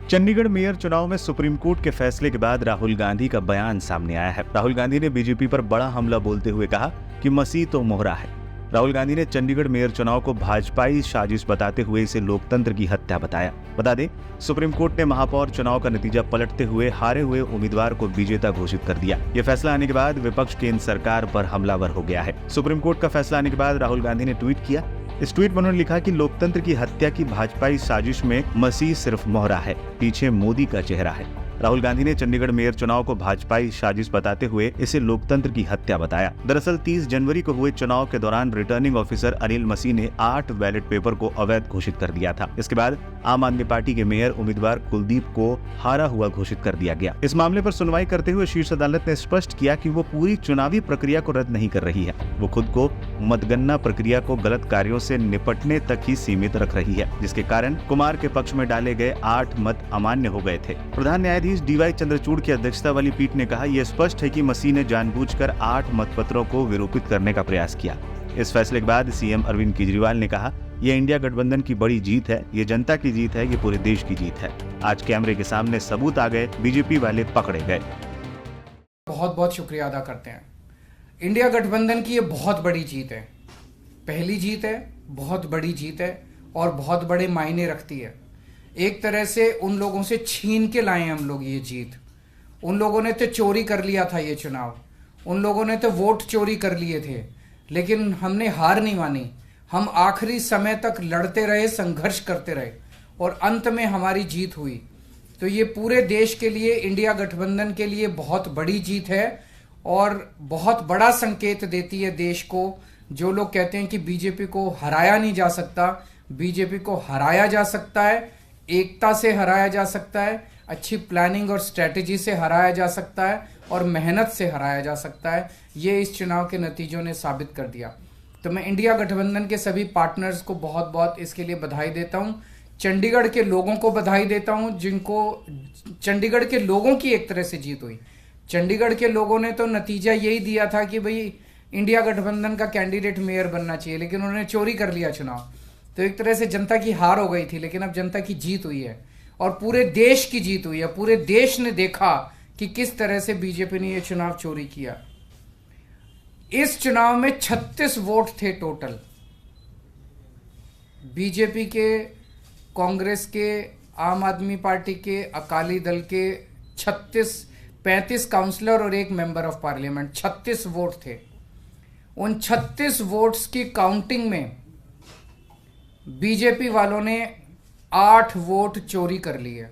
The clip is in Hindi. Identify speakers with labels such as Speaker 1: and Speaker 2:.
Speaker 1: चंडीगढ़ मेयर चुनाव में सुप्रीम कोर्ट के फैसले के बाद राहुल गांधी का बयान सामने आया है। राहुल गांधी ने बीजेपी पर बड़ा हमला बोलते हुए कहा कि मसीह तो मोहरा है। राहुल गांधी ने चंडीगढ़ मेयर चुनाव को भाजपाई साजिश बताते हुए इसे लोकतंत्र की हत्या बताया। बता दें, सुप्रीम कोर्ट ने महापौर चुनाव का नतीजा पलटते हुए हारे हुए उम्मीदवार को विजेता घोषित कर दिया। ये फैसला आने के बाद विपक्ष केंद्र सरकार पर हमलावर हो गया है। सुप्रीम कोर्ट का फैसला आने के बाद राहुल गांधी ने ट्वीट किया। इस ट्वीट में उन्होंने लिखा कि लोकतंत्र की हत्या की भाजपाई साजिश में मसीह सिर्फ मोहरा है, पीछे मोदी का चेहरा है। राहुल गांधी ने चंडीगढ़ मेयर चुनाव को भाजपाई साजिश बताते हुए इसे लोकतंत्र की हत्या बताया। दरअसल 30 जनवरी को हुए चुनाव के दौरान रिटर्निंग ऑफिसर अनिल मसीह ने 8 बैलेट पेपर को अवैध घोषित कर दिया था। इसके बाद आम आदमी पार्टी के मेयर उम्मीदवार कुलदीप को हारा हुआ घोषित कर दिया गया। इस मामले पर सुनवाई करते हुए शीर्ष अदालत ने स्पष्ट किया कि वो पूरी चुनावी प्रक्रिया को रद्द नहीं कर रही है। वो खुद को मतगणना प्रक्रिया को गलत कार्यों से निपटने तक ही सीमित रख रही है, जिसके कारण कुमार के पक्ष में डाले गए 8 मत अमान्य हो गए थे। प्रधान न्यायाधीश डीवाई चंद्रचूड़ की अध्यक्षता वाली पीठ ने कहा, यह स्पष्ट है कि मसीह ने जानबूझकर 8 मतपत्रों को विरूपित करने का प्रयास किया। इस फैसले के बाद सीएम अरविंद केजरीवाल ने कहा, यह इंडिया गठबंधन की बड़ी जीत है, ये जनता की जीत है, ये पूरे देश की जीत है। आज कैमरे के सामने सबूत आ गए, बीजेपी वाले पकड़े गए।
Speaker 2: बहुत बहुत शुक्रिया अदा करते हैं। इंडिया गठबंधन की ये बहुत बड़ी जीत है, पहली जीत है, बहुत बड़ी जीत है और बहुत बड़े मायने रखती है। एक तरह से उन लोगों से छीन के लाए हम लोग ये जीत। उन लोगों ने तो चोरी कर लिया था ये चुनाव, उन लोगों ने तो वोट चोरी कर लिए थे, लेकिन हमने हार नहीं मानी। हम आखिरी समय तक लड़ते रहे, संघर्ष करते रहे और अंत में हमारी जीत हुई। तो ये पूरे देश के लिए, इंडिया गठबंधन के लिए बहुत बड़ी जीत है और बहुत बड़ा संकेत देती है देश को। जो लोग कहते हैं कि बीजेपी को हराया नहीं जा सकता, बीजेपी को हराया जा सकता है, एकता से हराया जा सकता है, अच्छी प्लानिंग और स्ट्रेटेजी से हराया जा सकता है और मेहनत से हराया जा सकता है। ये इस चुनाव के नतीजों ने साबित कर दिया। तो मैं इंडिया गठबंधन के सभी पार्टनर्स को बहुत बहुत इसके लिए बधाई देता हूँ। चंडीगढ़ के लोगों को बधाई देता हूँ, जिनको चंडीगढ़ के लोगों की एक तरह से जीत हुई। चंडीगढ़ के लोगों ने तो नतीजा यही दिया था कि भाई इंडिया गठबंधन का कैंडिडेट मेयर बनना चाहिए, लेकिन उन्होंने चोरी कर लिया चुनाव। तो एक तरह से जनता की हार हो गई थी, लेकिन अब जनता की जीत हुई है और पूरे देश की जीत हुई है। पूरे देश ने देखा कि किस तरह से बीजेपी ने यह चुनाव चोरी किया। इस चुनाव में 36 वोट थे टोटल। बीजेपी के, कांग्रेस के, आम आदमी पार्टी के, अकाली दल के 35 काउंसलर और 1 मेंबर ऑफ पार्लियामेंट, 36 वोट थे। उन 36 वोट्स की काउंटिंग में बीजेपी वालों ने 8 वोट चोरी कर लिए।